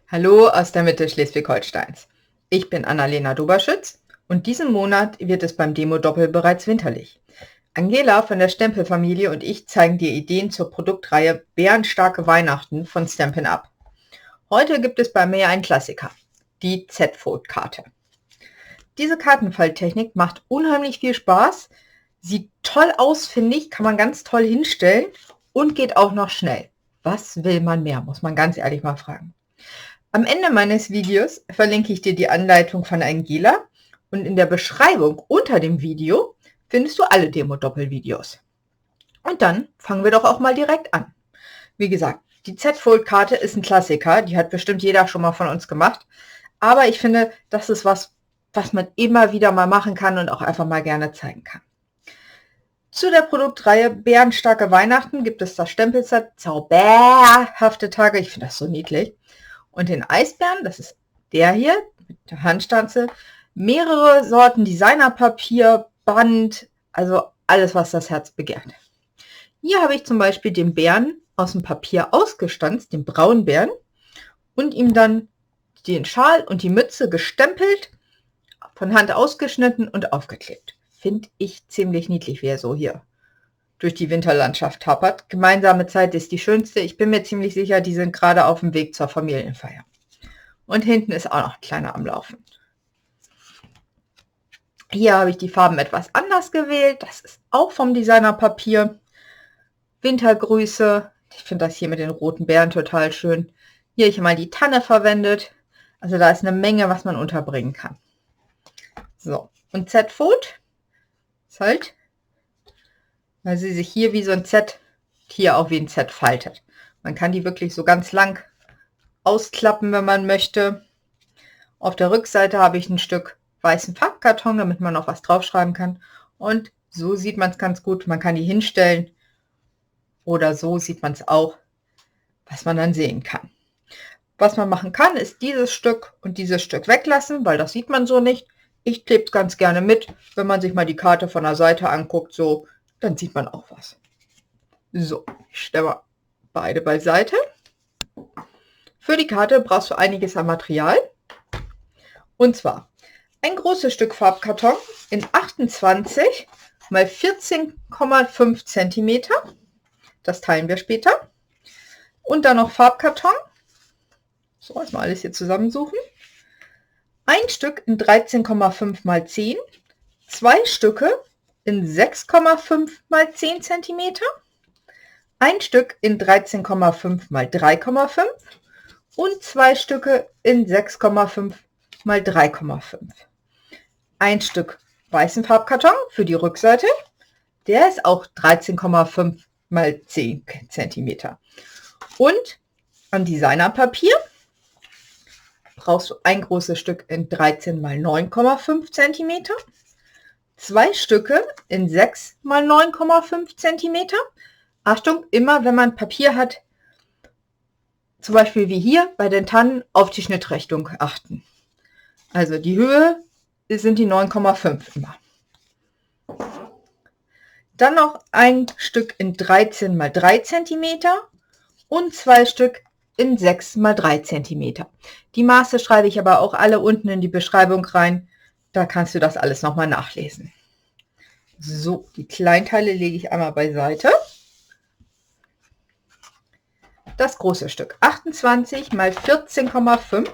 Hallo aus der Mitte Schleswig-Holsteins. Ich bin Annalena Doberschütz und diesen Monat wird es beim Demo-Doppel bereits winterlich. Angela von der Stempel-Familie und ich zeigen dir Ideen zur Produktreihe Bärenstarke Weihnachten von Stampin' Up! Heute gibt es bei mir einen Klassiker, die Z-Fold-Karte. Diese Kartenfalttechnik macht unheimlich viel Spaß, sieht toll aus, finde ich, kann man ganz toll hinstellen und geht auch noch schnell. Was will man mehr, muss man ganz ehrlich mal fragen. Am Ende meines Videos verlinke ich dir die Anleitung von Angela und in der Beschreibung unter dem Video findest du alle Demo-Doppel-Videos. Und dann fangen wir doch auch mal direkt an. Wie gesagt, die Z-Fold-Karte ist ein Klassiker, die hat bestimmt jeder schon mal von uns gemacht, aber ich finde, das ist was man immer wieder mal machen kann und auch einfach mal gerne zeigen kann. Zu der Produktreihe Bärenstarke Weihnachten gibt es das Stempelset Zauberhafte Tage, ich finde das so niedlich, und den Eisbären, das ist der hier mit der Handstanze, mehrere Sorten Designerpapier, Band, also alles, was das Herz begehrt. Hier habe ich zum Beispiel den Bären aus dem Papier ausgestanzt, den braunen Bären, und ihm dann den Schal und die Mütze gestempelt, von Hand ausgeschnitten und aufgeklebt. Finde ich ziemlich niedlich, wie er so hier durch die Winterlandschaft tappert. Gemeinsame Zeit ist die schönste. Ich bin mir ziemlich sicher, die sind gerade auf dem Weg zur Familienfeier. Und hinten ist auch noch ein kleiner am Laufen. Hier habe ich die Farben etwas anders gewählt. Das ist auch vom Designerpapier. Wintergrüße. Ich finde das hier mit den roten Bären total schön. Hier habe ich mal die Tanne verwendet. Also da ist eine Menge, was man unterbringen kann. So, und Z-Fold ist halt, weil sie sich hier wie so ein Z, hier auch wie ein Z faltet. Man kann die wirklich so ganz lang ausklappen, wenn man möchte. Auf der Rückseite habe ich ein Stück weißen Farbkarton, damit man noch was draufschreiben kann. Und so sieht man es ganz gut. Man kann die hinstellen oder so sieht man es auch, was man dann sehen kann. Was man machen kann, ist dieses Stück und dieses Stück weglassen, weil das sieht man so nicht. Ich klebe es ganz gerne mit, wenn man sich mal die Karte von der Seite anguckt, so, dann sieht man auch was. So, ich stelle mal beide beiseite. Für die Karte brauchst du einiges an Material. Und zwar ein großes Stück Farbkarton in 28 x 14,5 cm. Das teilen wir später. Und dann noch Farbkarton. So, erstmal alles hier zusammensuchen. Ein Stück in 13,5 x 10, zwei Stücke in 6,5 x 10 cm, ein Stück in 13,5 x 3,5 und zwei Stücke in 6,5 x 3,5. Ein Stück weißen Farbkarton für die Rückseite, der ist auch 13,5 x 10 cm. Und an Designerpapier brauchst du ein großes Stück in 13 x 9,5 cm, zwei Stücke in 6 x 9,5 cm. Achtung, immer wenn man Papier hat, zum Beispiel wie hier bei den Tannen, auf die Schnittrichtung achten. Also die Höhe sind die 9,5 immer. Dann noch ein Stück in 13 x 3 cm und zwei Stück in 6 x 3 cm. Die Maße schreibe ich aber auch alle unten in die Beschreibung rein. Da kannst du das alles nochmal nachlesen. So, die Kleinteile lege ich einmal beiseite. Das große Stück 28 x 14,5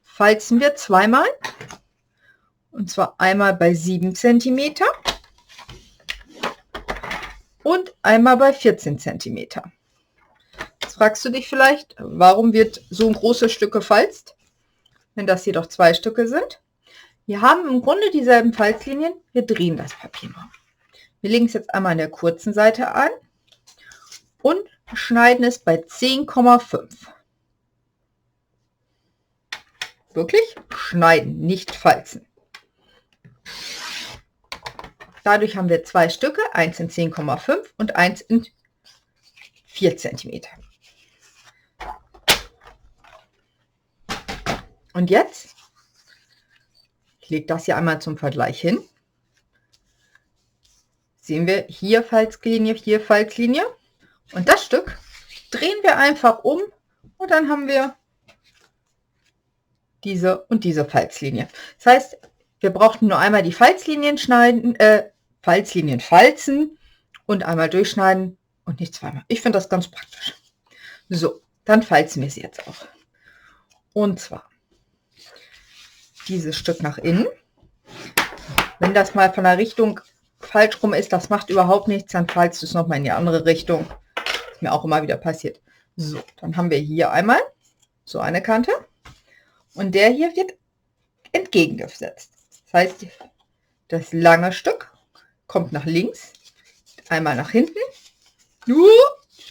falzen wir zweimal. Und zwar einmal bei 7 cm und einmal bei 14 cm. Fragst du dich vielleicht, warum wird so ein großes Stück gefalzt, wenn das hier doch zwei Stücke sind? Wir haben im Grunde dieselben Falzlinien, wir drehen das Papier mal. Wir legen es jetzt einmal an der kurzen Seite an und schneiden es bei 10,5. Wirklich schneiden, nicht falzen. Dadurch haben wir zwei Stücke, eins in 10,5 und eins in 4 cm. Und jetzt, ich lege das hier einmal zum Vergleich hin, sehen wir hier Falzlinie, hier Falzlinie und das Stück drehen wir einfach um und dann haben wir diese und diese Falzlinie. Das heißt, wir brauchten nur einmal die Falzlinien schneiden, Falzlinien falzen und einmal durchschneiden und nicht zweimal. Ich finde das ganz praktisch. So, dann falzen wir sie jetzt auch. Und zwar dieses Stück nach innen. Wenn das mal von der Richtung falsch rum ist, das macht überhaupt nichts, dann falzt es nochmal in die andere Richtung. Ist mir auch immer wieder passiert. So, dann haben wir hier einmal so eine Kante und der hier wird entgegengesetzt. Das heißt, das lange Stück kommt nach links, einmal nach hinten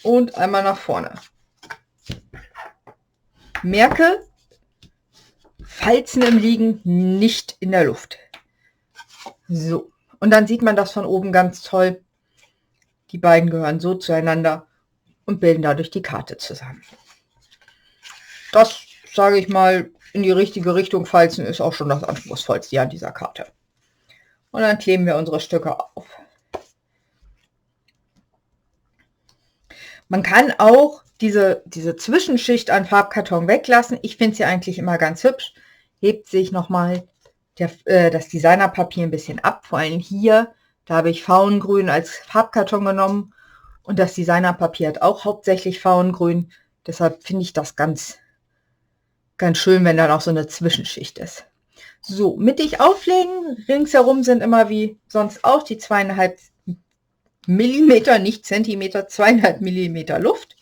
und einmal nach vorne. Merke, Falzen im Liegen, nicht in der Luft. So, und dann sieht man das von oben ganz toll. Die beiden gehören so zueinander und bilden dadurch die Karte zusammen. Das, sage ich mal, in die richtige Richtung falzen ist auch schon das Anspruchsvollste an dieser Karte. Und dann kleben wir unsere Stücke auf. Man kann auch diese Zwischenschicht an Farbkarton weglassen. Ich finde sie eigentlich immer ganz hübsch. Hebt sich nochmal das Designerpapier ein bisschen ab. Vor allem hier, da habe ich Faungrün als Farbkarton genommen. Und das Designerpapier hat auch hauptsächlich Faungrün. Deshalb finde ich das ganz schön, wenn da noch so eine Zwischenschicht ist. So, mittig auflegen. Ringsherum sind immer wie sonst auch die 2,5 Millimeter, nicht Zentimeter, 2,5 Millimeter Luft.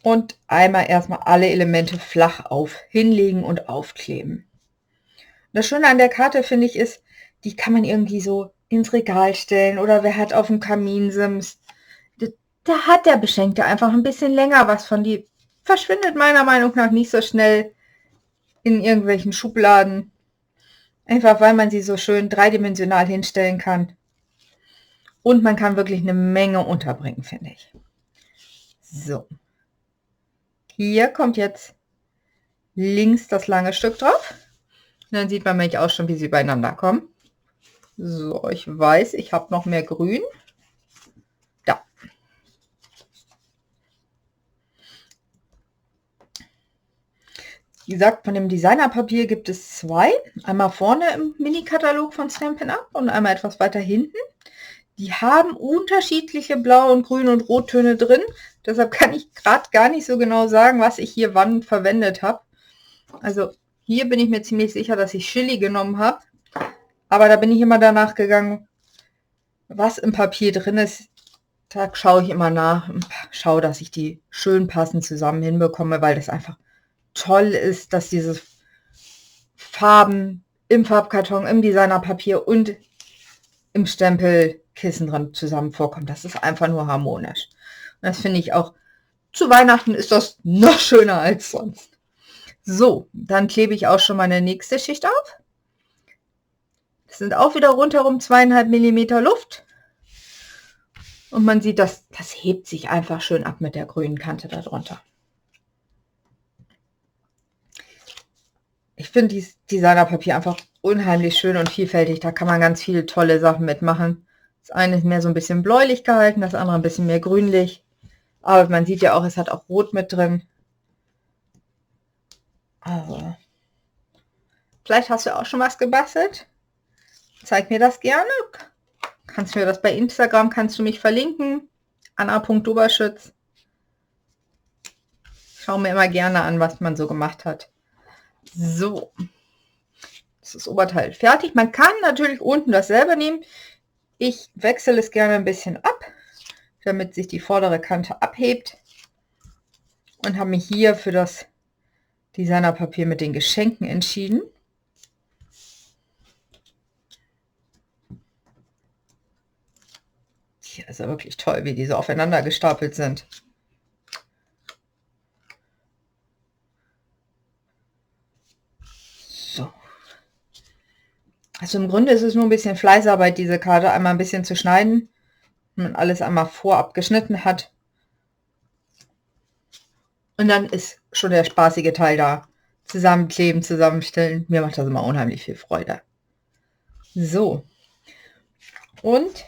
Und einmal erstmal alle Elemente flach hinlegen und aufkleben. Das Schöne an der Karte, finde ich, ist, die kann man irgendwie so ins Regal stellen oder wer hat auf dem Kaminsims. Da hat der Beschenkte einfach ein bisschen länger was von. Die verschwindet meiner Meinung nach nicht so schnell in irgendwelchen Schubladen. Einfach weil man sie so schön dreidimensional hinstellen kann. Und man kann wirklich eine Menge unterbringen, finde ich. So. Hier kommt jetzt links das lange Stück drauf. Und dann sieht man nämlich auch schon, wie sie beieinander kommen. So, ich weiß, ich habe noch mehr Grün. Da. Wie gesagt, von dem Designerpapier gibt es zwei. Einmal vorne im Mini-Katalog von Stampin' Up und einmal etwas weiter hinten. Die haben unterschiedliche Blau- und Grün- und Rottöne drin. Deshalb kann ich gerade gar nicht so genau sagen, was ich hier wann verwendet habe. Also hier bin ich mir ziemlich sicher, dass ich Chili genommen habe. Aber da bin ich immer danach gegangen, was im Papier drin ist. Da schaue ich immer nach und schaue, dass ich die schön passend zusammen hinbekomme, weil das einfach toll ist, dass diese Farben im Farbkarton, im Designerpapier und im Stempelkissen dran zusammen vorkommen. Das ist einfach nur harmonisch. Und das finde ich auch, zu Weihnachten ist das noch schöner als sonst. So, dann klebe ich auch schon meine nächste Schicht auf. Das sind auch wieder rundherum 2,5 Millimeter Luft. Und man sieht, das hebt sich einfach schön ab mit der grünen Kante darunter. Ich finde dieses Designerpapier einfach unheimlich schön und vielfältig. Da kann man ganz viele tolle Sachen mitmachen. Das eine ist mehr so ein bisschen bläulich gehalten, das andere ein bisschen mehr grünlich. Aber man sieht ja auch, es hat auch Rot mit drin. Also, vielleicht hast du auch schon was gebastelt. Zeig mir das gerne. Kannst du mir das bei Instagram, kannst du mich verlinken. Anna.Doberschütz. Schau mir immer gerne an, was man so gemacht hat. So. Das ist das Oberteil fertig. Man kann natürlich unten dasselbe nehmen. Ich wechsle es gerne ein bisschen ab, damit sich die vordere Kante abhebt. Und habe mich hier für das Designerpapier mit den Geschenken entschieden. Hier ist ja wirklich toll, wie diese aufeinander gestapelt sind. So. Also im Grunde ist es nur ein bisschen Fleißarbeit, diese Karte einmal ein bisschen zu schneiden. Wenn man alles einmal vorab geschnitten hat. Und dann ist schon der spaßige Teil da. Zusammenkleben, zusammenstellen. Mir macht das immer unheimlich viel Freude. So. Und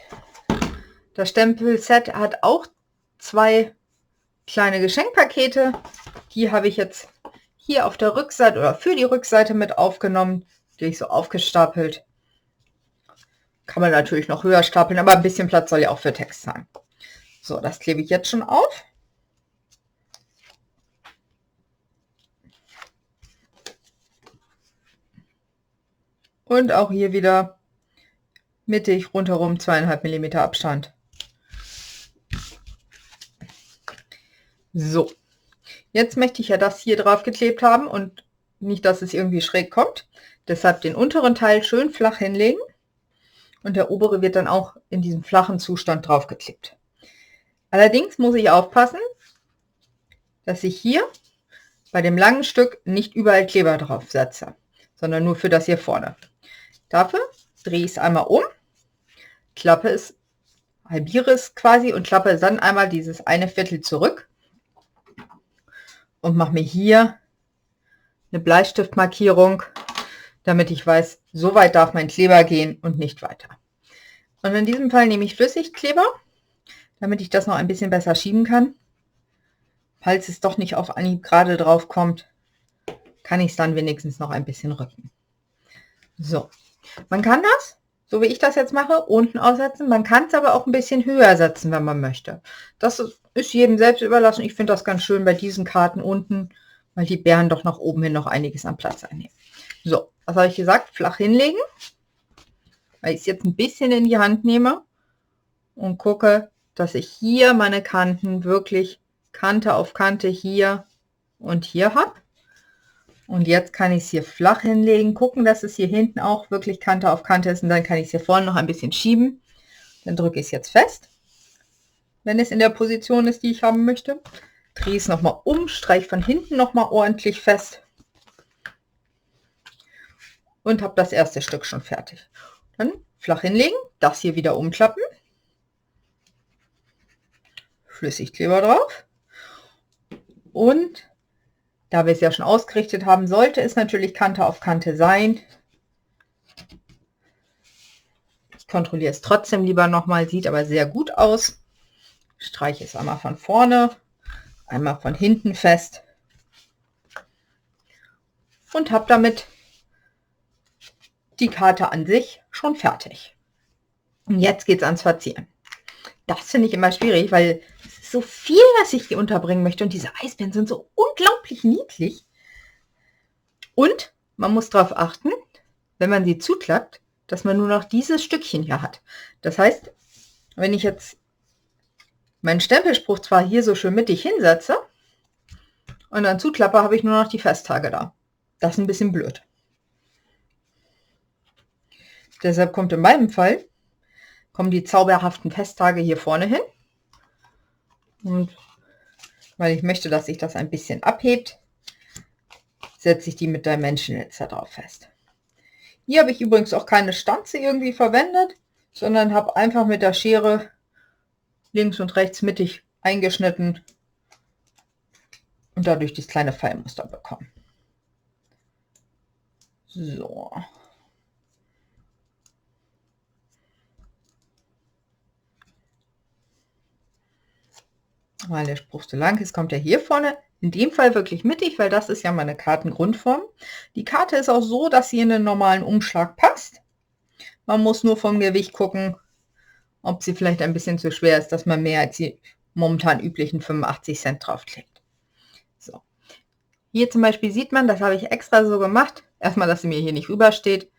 das Stempelset hat auch 2 kleine Geschenkpakete. Die habe ich jetzt hier auf der Rückseite oder für die Rückseite mit aufgenommen, die ich so aufgestapelt. Kann man natürlich noch höher stapeln, aber ein bisschen Platz soll ja auch für Text sein. So, das klebe ich jetzt schon auf. Und auch hier wieder mittig rundherum 2,5 mm Abstand. So, jetzt möchte ich ja das hier drauf geklebt haben und nicht, dass es irgendwie schräg kommt. Deshalb den unteren Teil schön flach hinlegen und der obere wird dann auch in diesem flachen Zustand drauf geklebt. Allerdings muss ich aufpassen, dass ich hier bei dem langen Stück nicht überall Kleber drauf setze, sondern nur für das hier vorne. Dafür drehe ich es einmal um, klappe es, halbiere es quasi und klappe dann einmal dieses eine Viertel zurück und mache mir hier eine Bleistiftmarkierung, damit ich weiß, so weit darf mein Kleber gehen und nicht weiter. Und in diesem Fall nehme ich Flüssigkleber, damit ich das noch ein bisschen besser schieben kann. Falls es doch nicht auf Anhieb gerade drauf kommt, kann ich es dann wenigstens noch ein bisschen rücken. So, man kann das, so wie ich das jetzt mache, unten aussetzen. Man kann es aber auch ein bisschen höher setzen, wenn man möchte. Das ist jedem selbst überlassen. Ich finde das ganz schön bei diesen Karten unten, weil die Bären doch nach oben hin noch einiges an Platz einnehmen. So, was habe ich gesagt? Flach hinlegen, weil ich es jetzt ein bisschen in die Hand nehme und gucke, dass ich hier meine Kanten wirklich Kante auf Kante hier und hier habe. Und jetzt kann ich es hier flach hinlegen, gucken, dass es hier hinten auch wirklich Kante auf Kante ist und dann kann ich es hier vorne noch ein bisschen schieben. Dann drücke ich es jetzt fest, wenn es in der Position ist, die ich haben möchte. Drehe es nochmal um, streiche von hinten nochmal ordentlich fest und habe das erste Stück schon fertig. Dann flach hinlegen, das hier wieder umklappen, Flüssigkleber drauf und da wir es ja schon ausgerichtet haben, sollte es natürlich Kante auf Kante sein. Ich kontrolliere es trotzdem lieber nochmal, sieht aber sehr gut aus. Streiche es einmal von vorne, einmal von hinten fest und habe damit die Karte an sich schon fertig. Und jetzt geht es ans Verzieren. Das finde ich immer schwierig, weil es ist so viel, was ich hier unterbringen möchte und diese Eisbären sind so unglaublich niedlich. Und man muss darauf achten, wenn man sie zuklappt, dass man nur noch dieses Stückchen hier hat. Das heißt, wenn ich jetzt meinen Stempelspruch zwar hier so schön mittig hinsetze und dann zuklappe, habe ich nur noch die Festtage da. Das ist ein bisschen blöd. Deshalb kommt in meinem Fall, kommen die zauberhaften Festtage hier vorne hin. Und weil ich möchte, dass sich das ein bisschen abhebt, setze ich die mit Dimensionals da drauf fest. Hier habe ich übrigens auch keine Stanze irgendwie verwendet, sondern habe einfach mit der Schere links und rechts mittig eingeschnitten und dadurch das kleine Pfeilmuster bekommen. So. Weil der Spruch so lang ist, kommt er hier vorne. In dem Fall wirklich mittig, weil das ist ja meine Kartengrundform. Die Karte ist auch so, dass sie in den normalen Umschlag passt. Man muss nur vom Gewicht gucken, ob sie vielleicht ein bisschen zu schwer ist, dass man mehr als die momentan üblichen 85 Cent draufklebt. So. Hier zum Beispiel sieht man, das habe ich extra so gemacht. Erstmal, dass sie mir hier nicht rübersteht.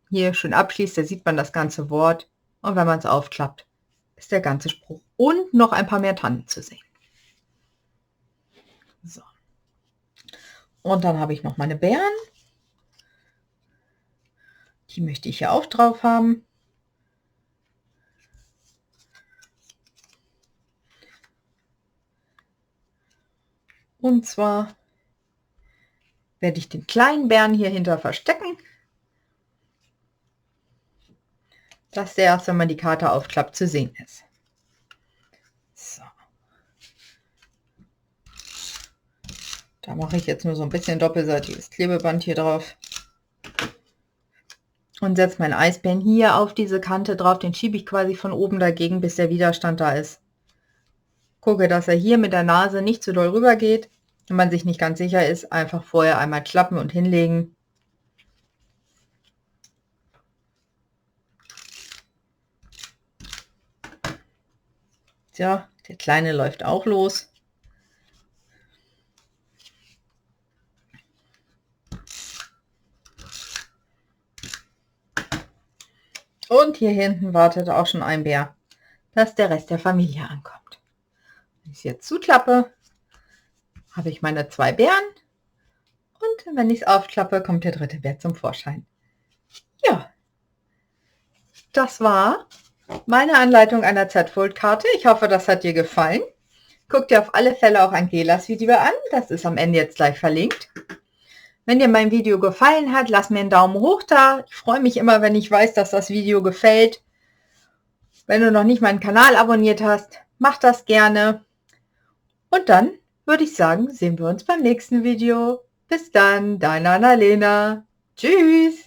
Hier schön abschließt, da sieht man das ganze Wort. Und wenn man es aufklappt, ist der ganze Spruch und noch ein paar mehr Tannen zu sehen. So. Und dann habe ich noch meine Bären. Die möchte ich hier auch drauf haben. Und zwar werde ich den kleinen Bären hier hinter verstecken, dass der erst, wenn man die Karte aufklappt, zu sehen ist. So. Da mache ich jetzt nur so ein bisschen doppelseitiges Klebeband hier drauf und setze meinen Eisbären hier auf diese Kante drauf. Den schiebe ich quasi von oben dagegen, bis der Widerstand da ist. Gucke, dass er hier mit der Nase nicht zu doll rüber geht. Wenn man sich nicht ganz sicher ist, einfach vorher einmal klappen und hinlegen. Tja, der Kleine läuft auch los. Und hier hinten wartet auch schon ein Bär, dass der Rest der Familie ankommt. Wenn ich es jetzt zuklappe, habe ich meine 2 Bären. Und wenn ich es aufklappe, kommt der 3. Bär zum Vorschein. Ja, das war meine Anleitung einer Z-Fold-Karte. Ich hoffe, das hat dir gefallen. Guck dir auf alle Fälle auch Angelas Video an. Das ist am Ende jetzt gleich verlinkt. Wenn dir mein Video gefallen hat, lass mir einen Daumen hoch da. Ich freue mich immer, wenn ich weiß, dass das Video gefällt. Wenn du noch nicht meinen Kanal abonniert hast, mach das gerne. Und dann würde ich sagen, sehen wir uns beim nächsten Video. Bis dann, deine Annalena. Tschüss.